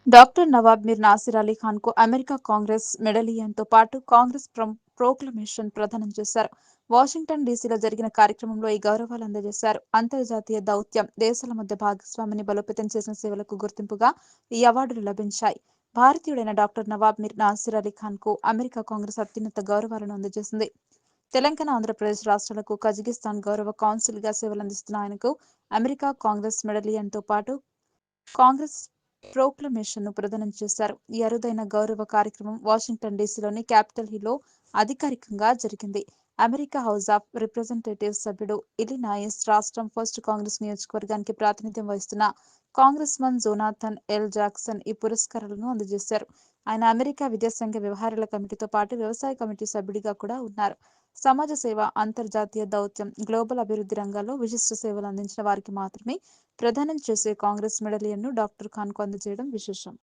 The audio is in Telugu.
డాక్టర్ నవాబ్ మీర్ నాసిర్ అలీ ఖాన్‌కు అమెరికా కాంగ్రెస్ మెడలియన్‌తో పాటు కాంగ్రెస్ ప్రోక్లమేషన్ ప్రదానం చేశారు. వాషింగ్టన్ డీసీలో జరిగిన కార్యక్రమంలో ఈ గౌరవాలు అందజేశారు. అంతర్జాతీయ దౌత్యం, దేశాల మధ్య భాగస్వామ్యాన్ని బలోపేతం చేసిన సేవలకు గుర్తింపుగా ఈ అవార్డులు లభించాయి. భారతీయుడైన డాక్టర్ నవాబ్ మీర్ నాసిర్ అలీ ఖాన్‌కు అమెరికా కాంగ్రెస్ అత్యున్నత గౌరవాలను అందజేసింది. తెలంగాణ, ఆంధ్రప్రదేశ్ రాష్ట్రాలకు కజకిస్తాన్ గౌరవ కౌన్సిల్‌గా సేవలందిస్తున్న ఆయనకు అమెరికా కాంగ్రెస్ మెడలియన్‌తో పాటు కాంగ్రెస్ ప్రోక్లమేషన్‌ను ప్రదానం చేశారు. ఈ అరుదైన గౌరవ కార్యక్రమం వాషింగ్టన్ డీసీలోని క్యాపిటల్ హిల్‌లో అధికారికంగా జరిగింది. అమెరికా హౌస్ ఆఫ్ రిప్రజెంటేటివ్స్ సభ్యుడు, ఇలినాయిస్ రాష్ట్రం ఫస్ట్ కాంగ్రెస్ నియోజకవర్గానికి ప్రాతినిధ్యం వహిస్తున్న కాంగ్రెస్మన్ జోనాథన్ ఎల్. జాక్సన్ ఈ పురస్కారాలను అందజేశారు. ఆయన అమెరికా విదేశాంగ వ్యవహారాల కమిటీతో పాటు వ్యవసాయ కమిటీ సభ్యుడిగా కూడా ఉన్నారు. సమాజ సేవ, అంతర్జాతీయ దౌత్యం, గ్లోబల్ అభివృద్ధి రంగాల్లో విశిష్ట సేవలు అందించిన వారికి మాత్రమే ప్రదానం చేసే కాంగ్రెస్ మెడలియన్‌ను డాక్టర్ ఖాన్‌కు అందజేయడం విశేషం.